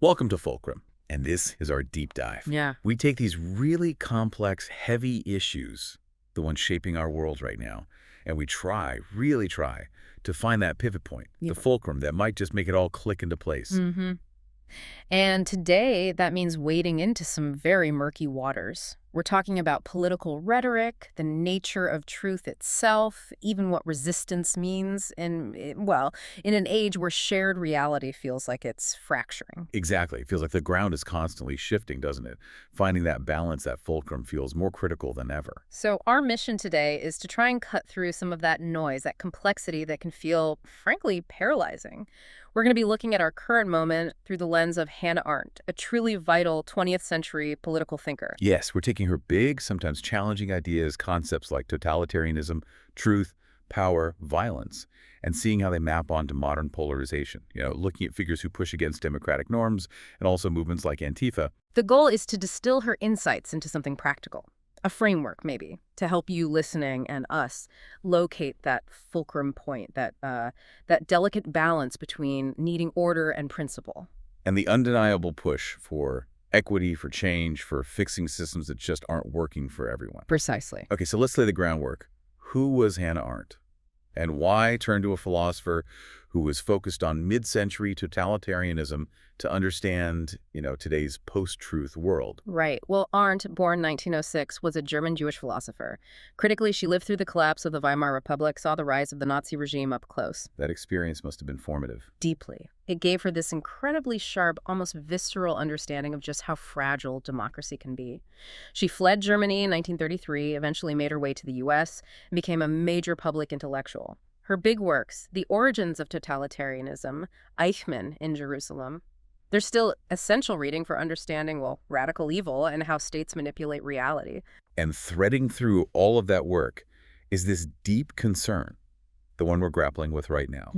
Welcome to Fulcrum, and this is our deep dive. Yeah. We take these really complex, heavy issues, the ones shaping our world right now, and we really try, to find that pivot point, the fulcrum that might just make it all click into place. Mm-hmm. And today, that means wading into some very murky waters. We're talking about political rhetoric, the nature of truth itself, even what resistance means, well, in an age where shared reality feels like it's fracturing. Exactly. It feels like the ground is constantly shifting, doesn't it? Finding that balance, that fulcrum, feels more critical than ever. So our mission today is to try and cut through some of that noise, that complexity that can feel, frankly, paralyzing. We're going to be looking at our current moment through the lens of Hannah Arendt, a truly vital 20th century political thinker. Yes, we're taking her big, sometimes challenging ideas, concepts like totalitarianism, truth, power, violence, and seeing how they map onto modern polarization. Looking at figures who push against democratic norms and also movements like Antifa. The goal is to distill her insights into something practical. A framework, maybe, to help you listening and us locate that fulcrum point, that delicate balance between needing order and principle. And the undeniable push for equity, for change, for fixing systems that just aren't working for everyone. Precisely. Okay, so let's lay the groundwork. Who was Hannah Arendt? And why turn to a philosopher who was focused on mid-century totalitarianism to understand, today's post-truth world? Right. Well, Arendt, born 1906, was a German Jewish philosopher. Critically, she lived through the collapse of the Weimar Republic, saw the rise of the Nazi regime up close. That experience must have been formative. Deeply. It gave her this incredibly sharp, almost visceral understanding of just how fragile democracy can be. She fled Germany in 1933, eventually made her way to the U.S., and became a major public intellectual. Her big works, The Origins of Totalitarianism, Eichmann in Jerusalem, they're still essential reading for understanding, radical evil and how states manipulate reality. And threading through all of that work is this deep concern, the one we're grappling with right now,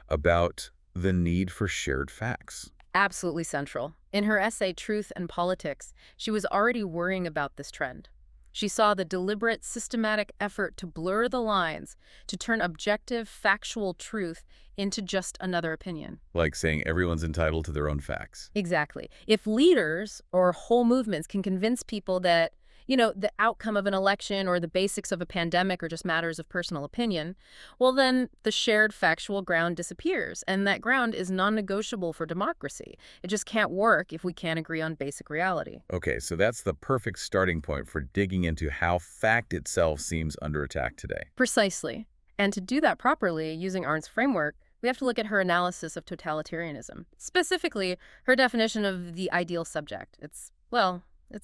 about the need for shared facts. Absolutely central. In her essay, Truth and Politics, she was already worrying about this trend. She saw the deliberate, systematic effort to blur the lines, to turn objective, factual truth into just another opinion. Like saying everyone's entitled to their own facts. Exactly. If leaders or whole movements can convince people that, the outcome of an election or the basics of a pandemic are just matters of personal opinion, well, then the shared factual ground disappears, and that ground is non-negotiable for democracy. It just can't work if we can't agree on basic reality. Okay, so that's the perfect starting point for digging into how fact itself seems under attack today. Precisely. And to do that properly, using Arndt's framework, we have to look at her analysis of totalitarianism. Specifically, her definition of the ideal subject. It's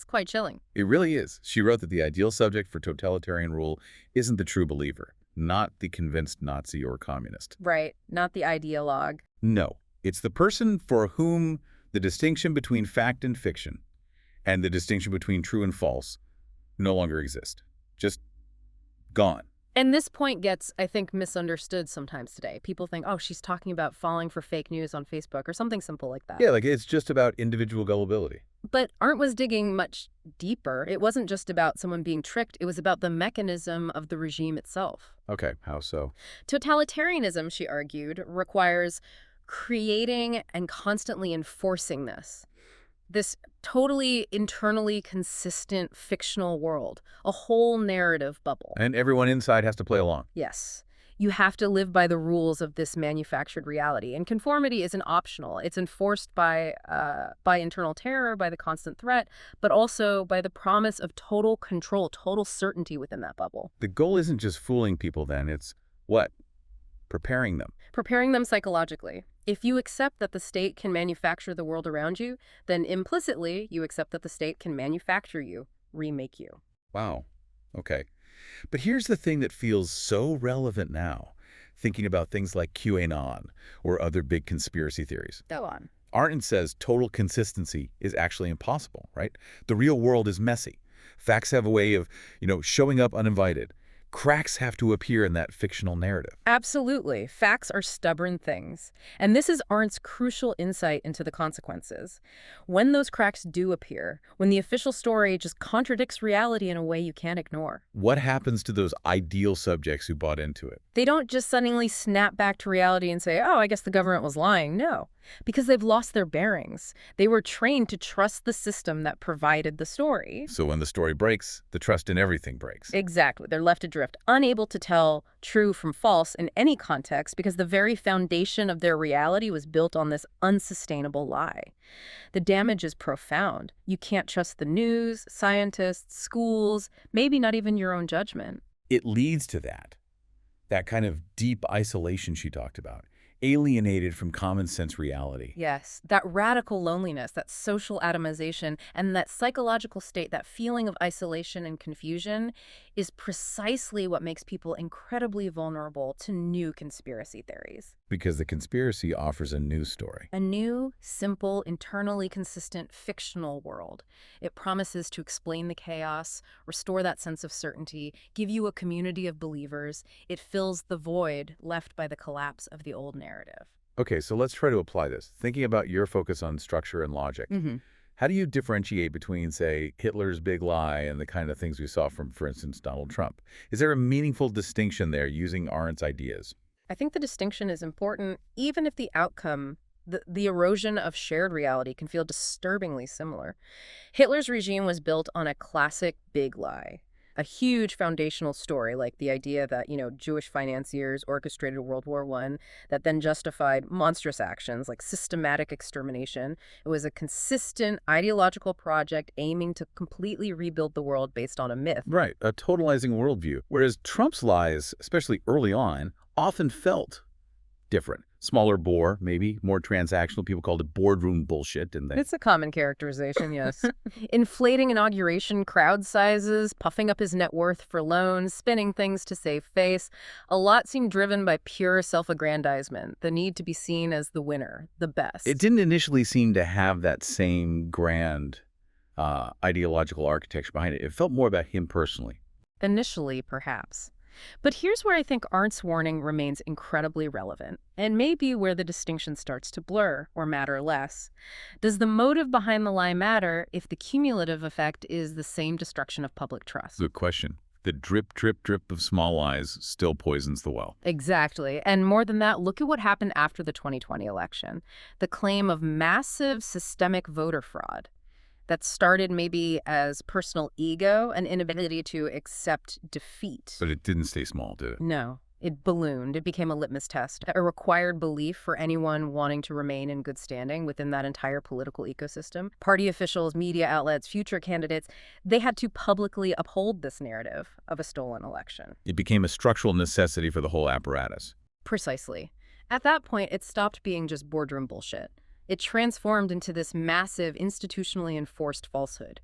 quite chilling. It really is. She wrote that the ideal subject for totalitarian rule isn't the true believer, not the convinced Nazi or communist. Right, not the ideologue. No, it's the person for whom the distinction between fact and fiction and the distinction between true and false no longer exist. Just gone. And this point gets, I think, misunderstood sometimes today. People think, oh, she's talking about falling for fake news on Facebook or something simple like that. Yeah, like it's just about individual gullibility. But Arendt was digging much deeper. It wasn't just about someone being tricked. It was about the mechanism of the regime itself. Okay, how so? Totalitarianism, she argued, requires creating and constantly enforcing this totally internally consistent fictional world, a whole narrative bubble. And everyone inside has to play along. Yes. You have to live by the rules of this manufactured reality. And conformity isn't optional. It's enforced by internal terror, by the constant threat, but also by the promise of total control, total certainty within that bubble. The goal isn't just fooling people then, it's what? Preparing them. Preparing them psychologically. If you accept that the state can manufacture the world around you, then implicitly you accept that the state can manufacture you, remake you. Wow. Okay. But here's the thing that feels so relevant now, thinking about things like QAnon or other big conspiracy theories. Go on. Arendt says total consistency is actually impossible, right? The real world is messy. Facts have a way of, showing up uninvited. Cracks have to appear in that fictional narrative. Absolutely. Facts are stubborn things. And this is Arndt's crucial insight into the consequences. When those cracks do appear, when the official story just contradicts reality in a way you can't ignore. What happens to those ideal subjects who bought into it? They don't just suddenly snap back to reality and say, oh, I guess the government was lying. No. Because they've lost their bearings. They were trained to trust the system that provided the story. So when the story breaks, the trust in everything breaks. Exactly. They're left adrift, unable to tell true from false in any context because the very foundation of their reality was built on this unsustainable lie. The damage is profound. You can't trust the news, scientists, schools, maybe not even your own judgment. It leads to that kind of deep isolation she talked about, alienated from common sense reality. Yes, that radical loneliness, that social atomization, and that psychological state, that feeling of isolation and confusion is precisely what makes people incredibly vulnerable to new conspiracy theories. Because the conspiracy offers a new story. A new, simple, internally consistent fictional world. It promises to explain the chaos, restore that sense of certainty, give you a community of believers. It fills the void left by the collapse of the old narrative. Okay, so let's try to apply this. Thinking about your focus on structure and logic, how do you differentiate between, say, Hitler's big lie and the kind of things we saw from, for instance, Donald Trump? Is there a meaningful distinction there using Arendt's ideas? I think the distinction is important, even if the outcome, the erosion of shared reality, can feel disturbingly similar. Hitler's regime was built on a classic big lie, a huge foundational story, like the idea that, Jewish financiers orchestrated World War I that then justified monstrous actions like systematic extermination. It was a consistent ideological project aiming to completely rebuild the world based on a myth. Right, a totalizing worldview. Whereas Trump's lies, especially early on, often felt different. Smaller bore, maybe, more transactional. People called it boardroom bullshit, didn't they? It's a common characterization, yes. Inflating inauguration crowd sizes, puffing up his net worth for loans, spinning things to save face. A lot seemed driven by pure self-aggrandizement, the need to be seen as the winner, the best. It didn't initially seem to have that same grand ideological architecture behind it. It felt more about him personally. Initially, perhaps. But here's where I think Arndt's warning remains incredibly relevant, and maybe where the distinction starts to blur or matter less. Does the motive behind the lie matter if the cumulative effect is the same destruction of public trust? Good question. The drip, drip, drip of small lies still poisons the well. Exactly. And more than that, look at what happened after the 2020 election. The claim of massive systemic voter fraud that started maybe as personal ego, an inability to accept defeat. But it didn't stay small, did it? No, it ballooned. It became a litmus test, a required belief for anyone wanting to remain in good standing within that entire political ecosystem. Party officials, media outlets, future candidates, they had to publicly uphold this narrative of a stolen election. It became a structural necessity for the whole apparatus. Precisely. At that point, it stopped being just boardroom bullshit. It transformed into this massive, institutionally enforced falsehood.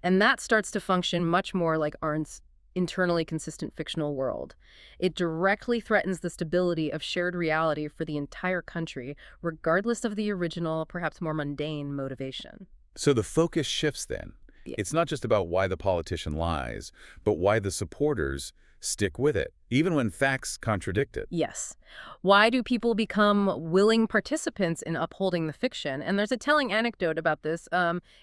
And that starts to function much more like Arendt's internally consistent fictional world. It directly threatens the stability of shared reality for the entire country, regardless of the original, perhaps more mundane motivation. So the focus shifts then. Yeah. It's not just about why the politician lies, but why the supporters stick with it, even when facts contradict it. Yes. Why do people become willing participants in upholding the fiction? And there's a telling anecdote about this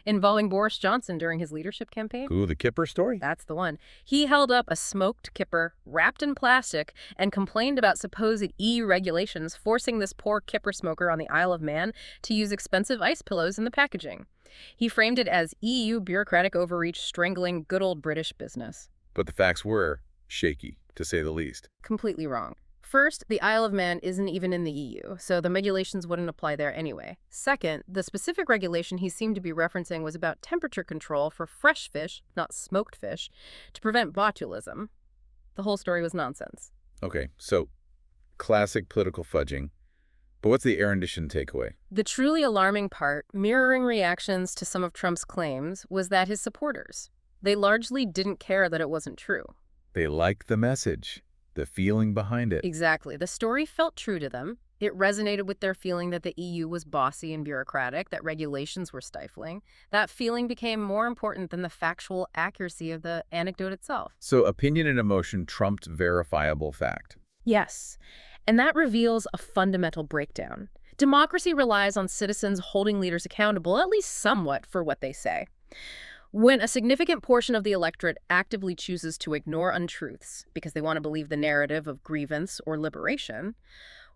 involving Boris Johnson during his leadership campaign. Ooh, the Kipper story? That's the one. He held up a smoked kipper wrapped in plastic and complained about supposed EU regulations forcing this poor kipper smoker on the Isle of Man to use expensive ice pillows in the packaging. He framed it as EU bureaucratic overreach strangling good old British business. But the facts were shaky, to say the least. Completely wrong. First, the Isle of Man isn't even in the EU, so the regulations wouldn't apply there anyway. Second, the specific regulation he seemed to be referencing was about temperature control for fresh fish, not smoked fish, to prevent botulism. The whole story was nonsense. Okay, so classic political fudging. But what's the erudition takeaway? The truly alarming part, mirroring reactions to some of Trump's claims, was that his supporters, they largely didn't care that it wasn't true. They liked the message, the feeling behind it. Exactly. The story felt true to them. It resonated with their feeling that the EU was bossy and bureaucratic, that regulations were stifling. That feeling became more important than the factual accuracy of the anecdote itself. So opinion and emotion trumped verifiable fact. Yes. And that reveals a fundamental breakdown. Democracy relies on citizens holding leaders accountable, at least somewhat, for what they say. When a significant portion of the electorate actively chooses to ignore untruths because they want to believe the narrative of grievance or liberation,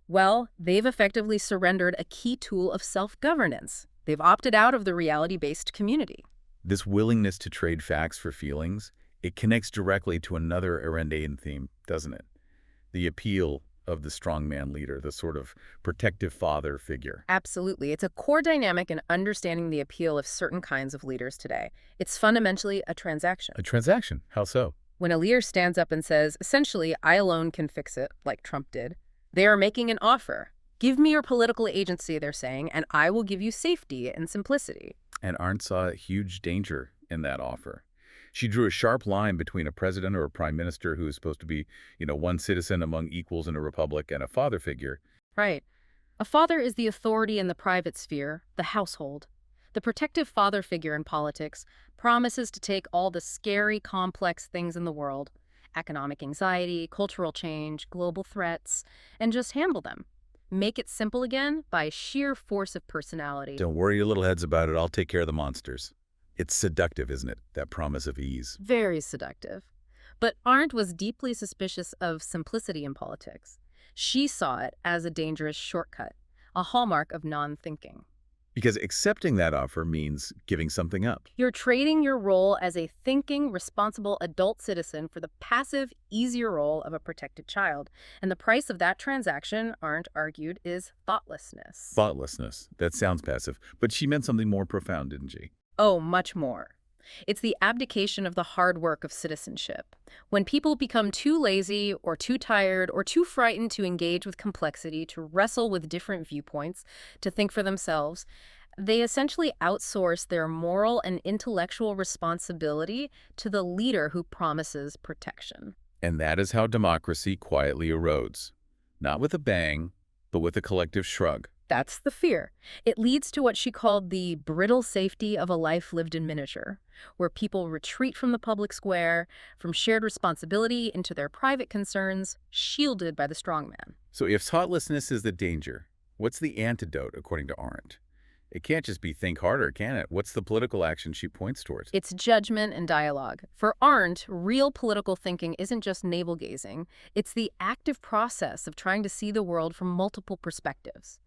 Well, they've effectively surrendered a key tool of self-governance. They've opted out of the reality-based community. This willingness to trade facts for feelings, it connects directly to another Arendtian theme, doesn't it? The appeal of the strongman leader, the sort of protective father figure. Absolutely. It's a core dynamic in understanding the appeal of certain kinds of leaders today. It's fundamentally a transaction. A transaction. How so? When a leader stands up and says, essentially, I alone can fix it, like Trump did, they are making an offer. Give me your political agency, they're saying, and I will give you safety and simplicity. And Arendt saw a huge danger in that offer. She drew a sharp line between a president or a prime minister who is supposed to be, one citizen among equals in a republic and a father figure. Right. A father is the authority in the private sphere, the household. The protective father figure in politics promises to take all the scary, complex things in the world, economic anxiety, cultural change, global threats, and just handle them. Make it simple again by sheer force of personality. Don't worry your little heads about it. I'll take care of the monsters. It's seductive, isn't it? That promise of ease. Very seductive. But Arendt was deeply suspicious of simplicity in politics. She saw it as a dangerous shortcut, a hallmark of non-thinking. Because accepting that offer means giving something up. You're trading your role as a thinking, responsible adult citizen for the passive, easier role of a protected child. And the price of that transaction, Arendt argued, is thoughtlessness. Thoughtlessness. That sounds passive. But she meant something more profound, didn't she? Oh, much more. It's the abdication of the hard work of citizenship. When people become too lazy or too tired or too frightened to engage with complexity, to wrestle with different viewpoints, to think for themselves, they essentially outsource their moral and intellectual responsibility to the leader who promises protection. And that is how democracy quietly erodes. Not with a bang, but with a collective shrug. That's the fear. It leads to what she called the brittle safety of a life lived in miniature, where people retreat from the public square, from shared responsibility into their private concerns, shielded by the strongman. So if thoughtlessness is the danger, what's the antidote, according to Arendt? It can't just be think harder, can it? What's the political action she points towards? It's judgment and dialogue. For Arendt, real political thinking isn't just navel-gazing. It's the active process of trying to see the world from multiple perspectives.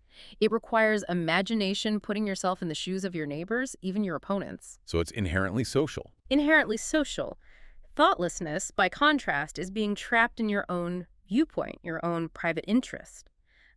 It requires imagination, putting yourself in the shoes of your neighbors, even your opponents. So it's inherently social. Inherently social. Thoughtlessness, by contrast, is being trapped in your own viewpoint, your own private interest.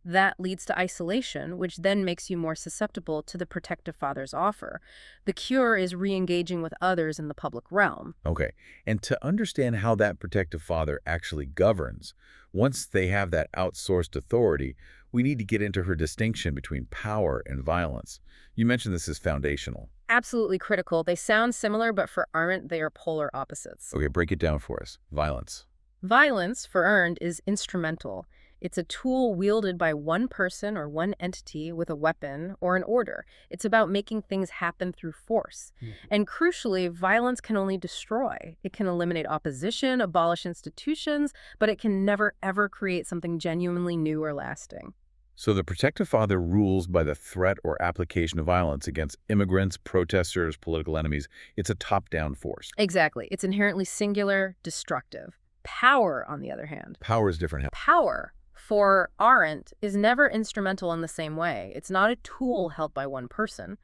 That leads to isolation, which then makes you more susceptible to the protective father's offer. The cure is re-engaging with others in the public realm. Okay, and to understand how that protective father actually governs, once they have that outsourced authority, we need to get into her distinction between power and violence. You mentioned this is foundational. Absolutely critical. They sound similar, but for Arendt, they are polar opposites. Okay, break it down for us. Violence. Violence, for Arendt, is instrumental. It's a tool wielded by one person or one entity with a weapon or an order. It's about making things happen through force. And crucially, violence can only destroy. It can eliminate opposition, abolish institutions, but it can never, ever create something genuinely new or lasting. So the protective father rules by the threat or application of violence against immigrants, protesters, political enemies. It's a top-down force. Exactly. It's inherently singular, destructive. Power, on the other hand. Power is different. Power, for Arendt, is never instrumental in the same way. It's not a tool held by one person.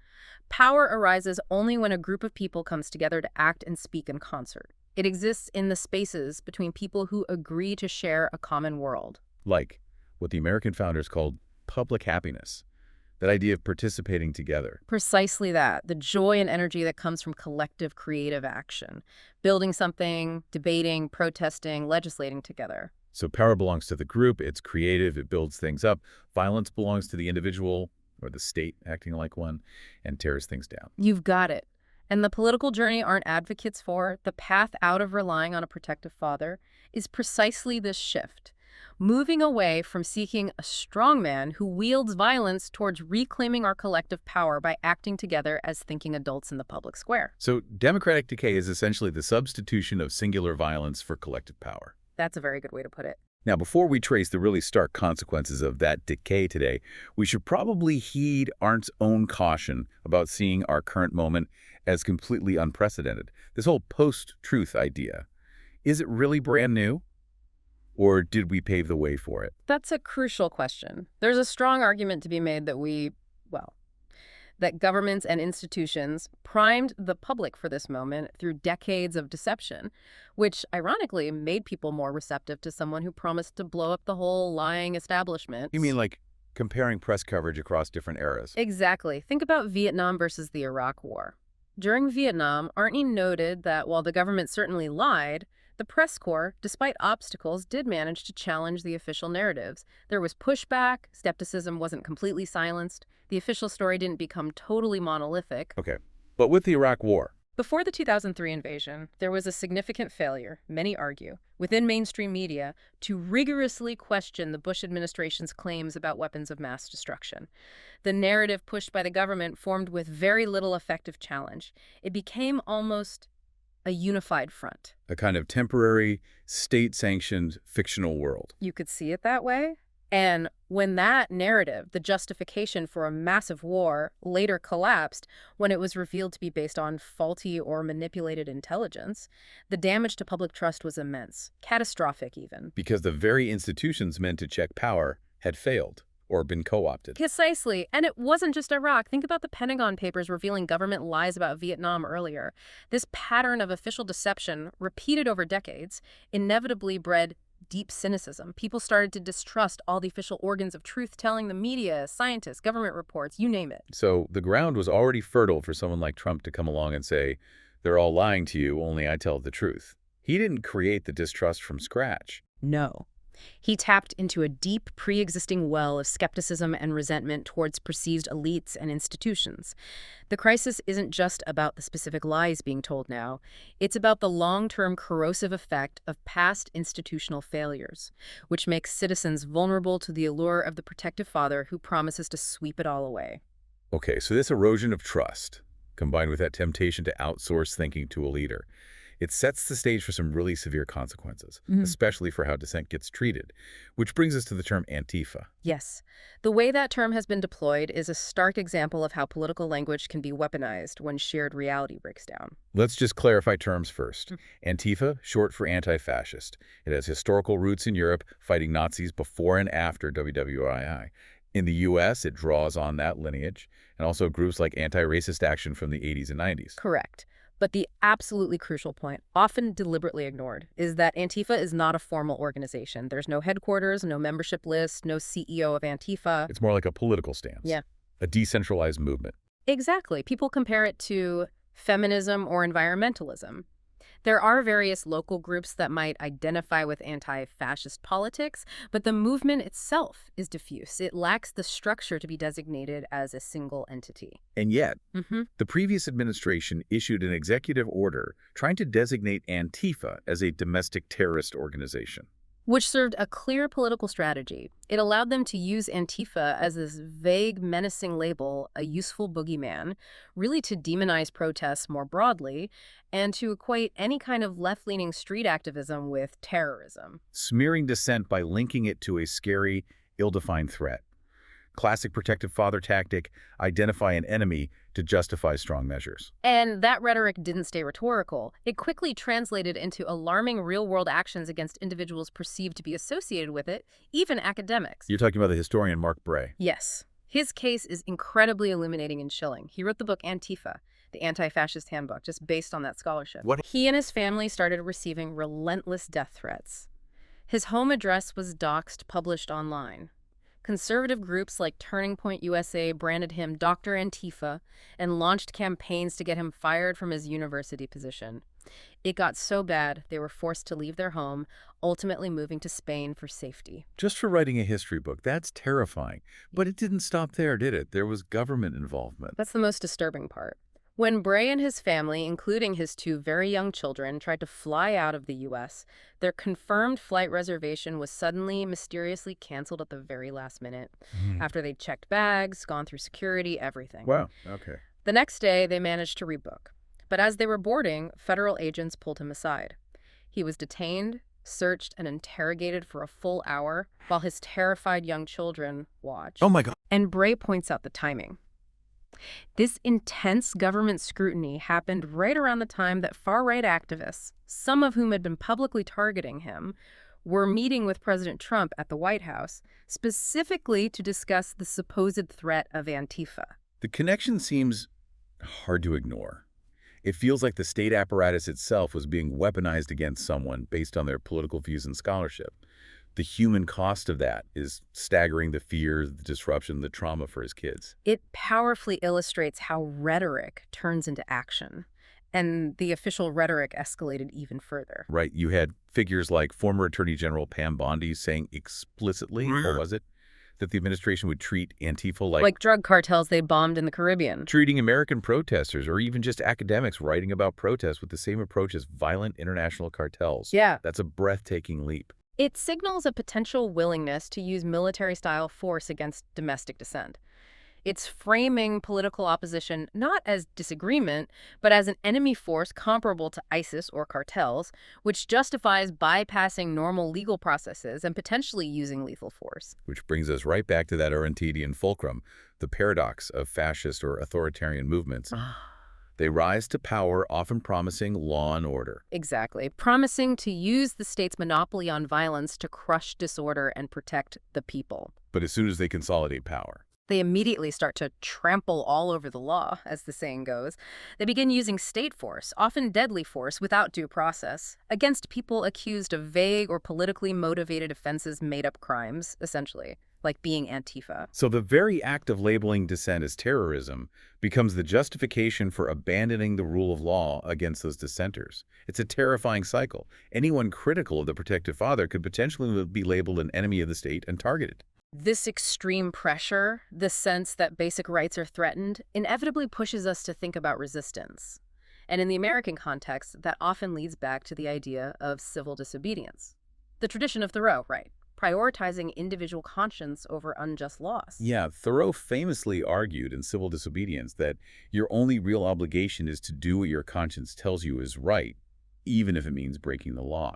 Power arises only when a group of people comes together to act and speak in concert. It exists in the spaces between people who agree to share a common world. Like what the American founders called public happiness. That idea of participating together. Precisely that, the joy and energy that comes from collective creative action. Building something, debating, protesting, legislating together. So power belongs to the group, it's creative, it builds things up. Violence belongs to the individual or the state acting like one and tears things down. You've got it. And the political journey Arendt advocates for, the path out of relying on a protective father, is precisely this shift. Moving away from seeking a strongman who wields violence towards reclaiming our collective power by acting together as thinking adults in the public square. So democratic decay is essentially the substitution of singular violence for collective power. That's a very good way to put it. Now, before we trace the really stark consequences of that decay today, we should probably heed Arndt's own caution about seeing our current moment as completely unprecedented. This whole post-truth idea, is it really brand new? or did we pave the way for it? That's a crucial question. There's a strong argument to be made that well, that governments and institutions primed the public for this moment through decades of deception, which ironically made people more receptive to someone who promised to blow up the whole lying establishment. You mean like comparing press coverage across different eras? Exactly. Think about Vietnam versus the Iraq War. During Vietnam, Arney noted that while the government certainly lied, the press corps, despite obstacles, did manage to challenge the official narratives. There was pushback, skepticism wasn't completely silenced, the official story didn't become totally monolithic. Okay. But with the Iraq War, Before the 2003 invasion, there was a significant failure, many argue, within mainstream media to rigorously question the Bush administration's claims about weapons of mass destruction. The narrative pushed by the government formed with very little effective challenge. It became almost a unified front. a kind of temporary, state-sanctioned fictional world. You could see it that way. And when that narrative, the justification for a massive war, later collapsed when it was revealed to be based on faulty or manipulated intelligence, the damage to public trust was immense, catastrophic even. Because the very institutions meant to check power had failed or been co-opted. Precisely. And it wasn't just Iraq. Think about the Pentagon Papers revealing government lies about Vietnam earlier. This pattern of official deception, repeated over decades, inevitably bred deep cynicism. People started to distrust all the official organs of truth-telling, the media, scientists, government reports, you name it. So the ground was already fertile for someone like Trump to come along and say, they're all lying to you, only I tell the truth. He didn't create the distrust from scratch. No. He tapped into a deep, pre-existing well of skepticism and resentment towards perceived elites and institutions. The crisis isn't just about the specific lies being told now. It's about the long-term corrosive effect of past institutional failures, which makes citizens vulnerable to the allure of the protective father who promises to sweep it all away. Okay, so this erosion of trust, combined with that temptation to outsource thinking to a leader, it sets the stage for some really severe consequences, especially for how dissent gets treated, which brings us to the term Antifa. Yes. The way that term has been deployed is a stark example of how political language can be weaponized when shared reality breaks down. Let's just clarify terms first. Antifa, short for anti-fascist. It has historical roots in Europe, fighting Nazis before and after WWII. In the U.S., it draws on that lineage, and also groups like Anti-Racist Action from the 80s and 90s. Correct. But the absolutely crucial point, often deliberately ignored, is that Antifa is not a formal organization. There's no headquarters, no membership list, no CEO of Antifa. It's more like a political stance. Yeah. A decentralized movement. Exactly. People compare it to feminism or environmentalism. There are various local groups that might identify with anti-fascist politics, but the movement itself is diffuse. It lacks the structure to be designated as a single entity. And yet, the previous administration issued an executive order trying to designate Antifa as a domestic terrorist organization. Which served a clear political strategy. It allowed them to use Antifa as this vague, menacing label, a useful boogeyman, really to demonize protests more broadly, and to equate any kind of left-leaning street activism with terrorism. Smearing dissent by linking it to a scary, ill-defined threat. Classic protective father tactic, identify an enemy to justify strong measures. And that rhetoric didn't stay rhetorical. It quickly translated into alarming real-world actions against individuals perceived to be associated with it, even academics. You're talking about the historian Mark Bray. Yes. His case is incredibly illuminating and chilling. He wrote the book Antifa, the Anti-Fascist Handbook, just based on that scholarship. He and his family started receiving relentless death threats. His home address was doxed, published online. Conservative groups like Turning Point USA branded him Dr. Antifa and launched campaigns to get him fired from his university position. It got so bad, they were forced to leave their home, ultimately moving to Spain for safety. Just for writing a history book, that's terrifying. But it didn't stop there, did it? There was government involvement. That's the most disturbing part. When Bray and his family, including his two very young children, tried to fly out of the U.S., their confirmed flight reservation was suddenly, mysteriously canceled at the very last minute, after they'd checked bags, gone through security, everything. Wow, okay. The next day, they managed to rebook. But as they were boarding, federal agents pulled him aside. He was detained, searched, and interrogated for a full hour, while his terrified young children watched. Oh my God. And Bray points out the timing. This intense government scrutiny happened right around the time that far-right activists, some of whom had been publicly targeting him, were meeting with President Trump at the White House, specifically to discuss the supposed threat of Antifa. The connection seems hard to ignore. It feels like the state apparatus itself was being weaponized against someone based on their political views and scholarship. The human cost of that is staggering: the fear, the disruption, the trauma for his kids. It powerfully illustrates how rhetoric turns into action, and the official rhetoric escalated even further. Right, you had figures like former Attorney General Pam Bondi saying explicitly, or was it, that the administration would treat Antifa Like drug cartels they bombed in the Caribbean. treating American protesters, or even just academics writing about protests, with the same approach as violent international cartels. Yeah. That's a breathtaking leap. It signals a potential willingness to use military-style force against domestic dissent. It's framing political opposition not as disagreement, but as an enemy force comparable to ISIS or cartels, which justifies bypassing normal legal processes and potentially using lethal force. Which brings us right back to that Arendtian Fulcrum, the paradox of fascist or authoritarian movements. They rise to power, often promising law and order. Exactly, promising to use the state's monopoly on violence to crush disorder and protect the people. But as soon as they consolidate power, They immediately start to trample all over the law, as the saying goes. They begin using state force, often deadly force, without due process, against people accused of vague or politically motivated offenses, made-up crimes, essentially, like being Antifa. so the very act of labeling dissent as terrorism becomes the justification for abandoning the rule of law against those dissenters. It's a terrifying cycle. Anyone critical of the protective father could potentially be labeled an enemy of the state and targeted. This extreme pressure, the sense that basic rights are threatened, inevitably pushes us to think about resistance. And in the American context, that often leads back to the idea of civil disobedience. The tradition of Thoreau, right? Prioritizing individual conscience over unjust laws. Yeah, Thoreau famously argued in Civil Disobedience that your only real obligation is to do what your conscience tells you is right, even if it means breaking the law.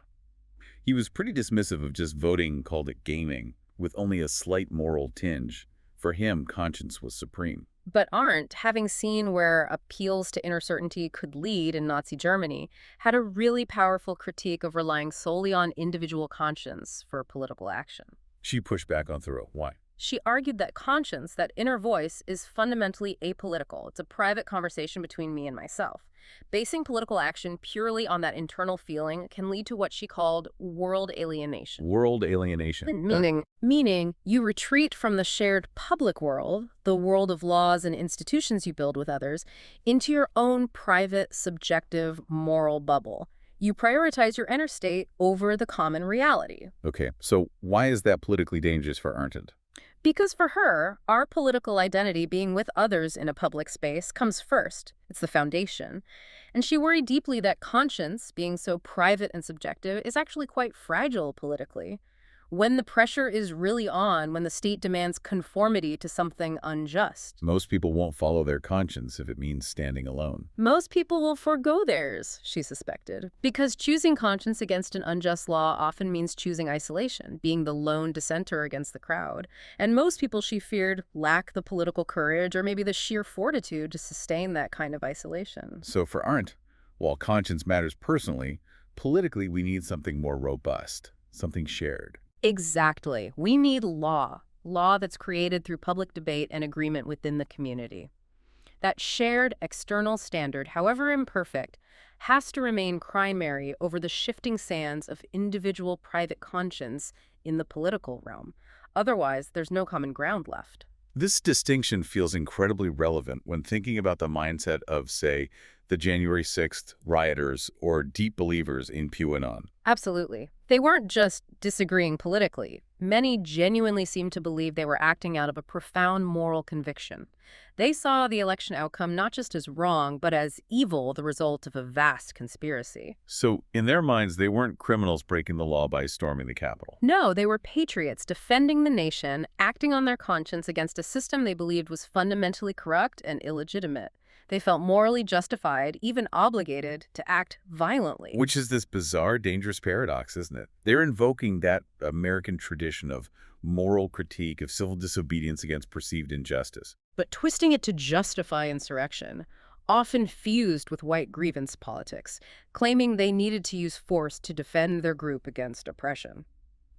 He was pretty dismissive of just voting, called it gaming, with only a slight moral tinge. For him, conscience was supreme. But Arendt, having seen where appeals to inner certainty could lead in Nazi Germany, had a really powerful critique of relying solely on individual conscience for political action. She pushed back on Thoreau. Why? She argued that conscience, that inner voice, is fundamentally apolitical. It's a private conversation between me and myself. Basing political action purely on that internal feeling can lead to what she called world alienation. World alienation. Meaning you retreat from the shared public world, the world of laws and institutions you build with others, into your own private, subjective, moral bubble. You prioritize your inner state over the common reality. Okay, so why is that politically dangerous for Arendt? Because for her, our political identity, being with others in a public space, comes first. It's the foundation. And she worried deeply that conscience, being so private and subjective, is actually quite fragile politically. When the pressure is really on, when the state demands conformity to something unjust. Most people won't follow their conscience if it means standing alone. Most people will forego theirs, she suspected, because choosing conscience against an unjust law often means choosing isolation, being the lone dissenter against the crowd. And most people, she feared, lack the political courage or maybe the sheer fortitude to sustain that kind of isolation. So for Arendt, while conscience matters personally, politically we need something more robust, something shared. Exactly. We need law that's created through public debate and agreement within the community. That shared external standard, however imperfect, has to remain primary over the shifting sands of individual private conscience in the political realm. Otherwise, there's no common ground left. This distinction feels incredibly relevant when thinking about the mindset of, say, the January 6th rioters or deep believers in QAnon. Absolutely. They weren't just disagreeing politically. Many genuinely seemed to believe they were acting out of a profound moral conviction. They saw the election outcome not just as wrong, but as evil, the result of a vast conspiracy. So in their minds, they weren't criminals breaking the law by storming the Capitol. No, they were patriots defending the nation, acting on their conscience against a system they believed was fundamentally corrupt and illegitimate. They felt morally justified, even obligated, to act violently. Which is this bizarre, dangerous paradox, isn't it? They're invoking that American tradition of moral critique, of civil disobedience against perceived injustice. But twisting it to justify insurrection, often fused with white grievance politics, claiming they needed to use force to defend their group against oppression.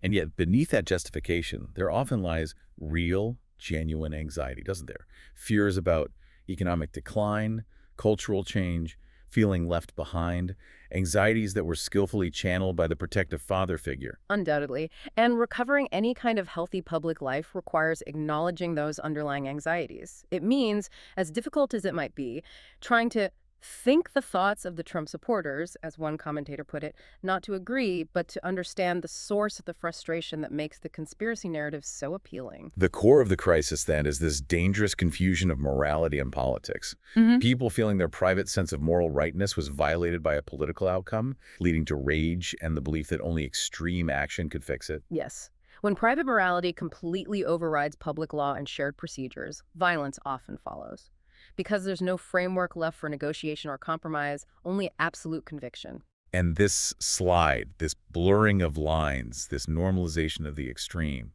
And yet, beneath that justification, there often lies real, genuine anxiety, doesn't there? Fears about economic decline, cultural change, feeling left behind, anxieties that were skillfully channeled by the protective father figure. Undoubtedly. And recovering any kind of healthy public life requires acknowledging those underlying anxieties. It means, as difficult as it might be, trying to think the thoughts of the Trump supporters, as one commentator put it, not to agree, but to understand the source of the frustration that makes the conspiracy narrative so appealing. The core of the crisis, then, is this dangerous confusion of morality and politics. People feeling their private sense of moral rightness was violated by a political outcome, leading to rage and the belief that only extreme action could fix it. Yes. When private morality completely overrides public law and shared procedures, violence often follows. Because there's no framework left for negotiation or compromise, only absolute conviction. And this slide, this blurring of lines, this normalization of the extreme,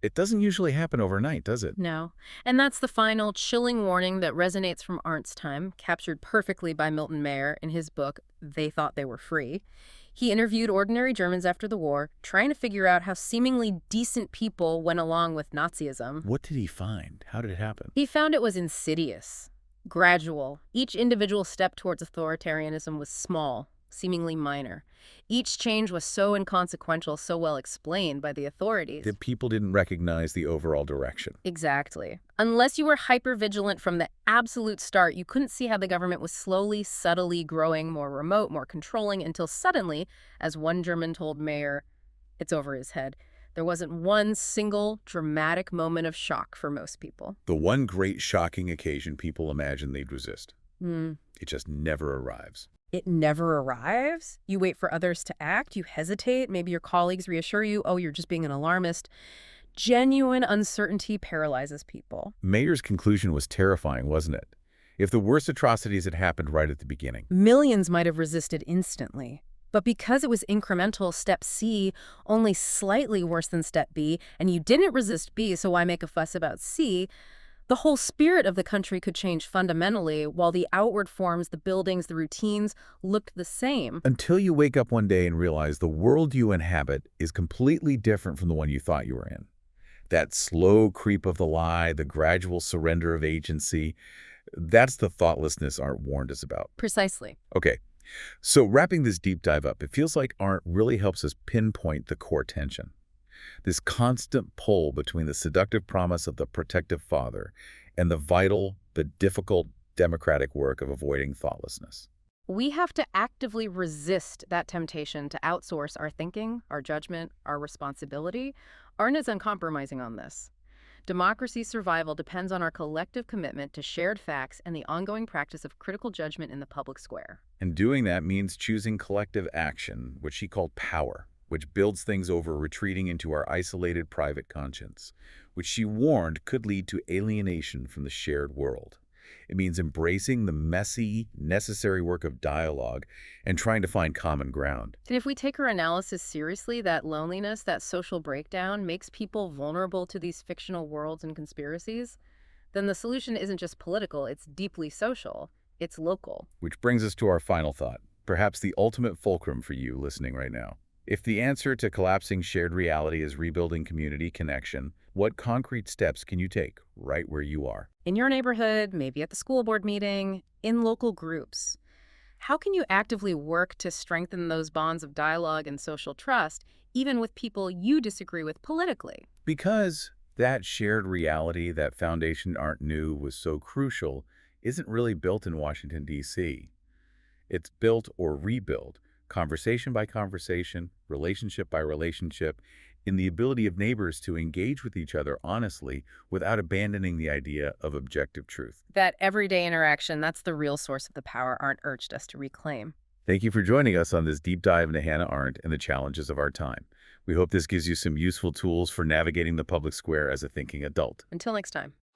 it doesn't usually happen overnight, does it? No. And that's the final chilling warning that resonates from Arndt's time, captured perfectly by Milton Mayer in his book, They Thought They Were Free. He interviewed ordinary Germans after the war, trying to figure out how seemingly decent people went along with Nazism. What did he find? How did it happen? He found it was insidious, gradual. Each individual step towards authoritarianism was small, seemingly minor. Each change was so inconsequential, so well explained by the authorities. That people didn't recognize the overall direction. Exactly. Unless you were hyper-vigilant from the absolute start, you couldn't see how the government was slowly, subtly growing more remote, more controlling, until suddenly, as one German told Mayer, it's over his head. There wasn't one single dramatic moment of shock for most people. The one great shocking occasion people imagine they'd resist. It just never arrives. It never arrives. You wait for others to act. You hesitate. Maybe your colleagues reassure you, oh, you're just being an alarmist. Genuine uncertainty paralyzes people. Mayer's conclusion was terrifying, wasn't it? If the worst atrocities had happened right at the beginning. Millions might have resisted instantly. But because it was incremental, step C, only slightly worse than step B, and you didn't resist B, so why make a fuss about C? The whole spirit of the country could change fundamentally, while the outward forms, the buildings, the routines, looked the same. Until you wake up one day and realize the world you inhabit is completely different from the one you thought you were in. That slow creep of the lie, the gradual surrender of agency, that's the thoughtlessness Arendt warned us about. Precisely. Okay, so wrapping this deep dive up, it feels like Arendt really helps us pinpoint the core tension. This constant pull between the seductive promise of the protective father and the vital but difficult democratic work of avoiding thoughtlessness. We have to actively resist that temptation to outsource our thinking, our judgment, our responsibility. Arendt is uncompromising on this. Democracy's survival depends on our collective commitment to shared facts and the ongoing practice of critical judgment in the public square. And doing that means choosing collective action, which she called power, which builds things over retreating into our isolated private conscience, which she warned could lead to alienation from the shared world. It means embracing the messy, necessary work of dialogue and trying to find common ground. And if we take her analysis seriously, that loneliness, that social breakdown makes people vulnerable to these fictional worlds and conspiracies, then the solution isn't just political, it's deeply social, it's local. Which brings us to our final thought, perhaps the ultimate fulcrum for you listening right now. If the answer to collapsing shared reality is rebuilding community connection, what concrete steps can you take right where you are? In your neighborhood, maybe at the school board meeting, in local groups. How can you actively work to strengthen those bonds of dialogue and social trust, even with people you disagree with politically? Because that shared reality, that foundation Arendt knew was so crucial, isn't really built in Washington, D.C. It's built or rebuilt, conversation by conversation, relationship by relationship, in the ability of neighbors to engage with each other honestly without abandoning the idea of objective truth. That everyday interaction, that's the real source of the power Arendt urged us to reclaim. Thank you for joining us on this deep dive into Hannah Arendt and the challenges of our time. We hope this gives you some useful tools for navigating the public square as a thinking adult. Until next time.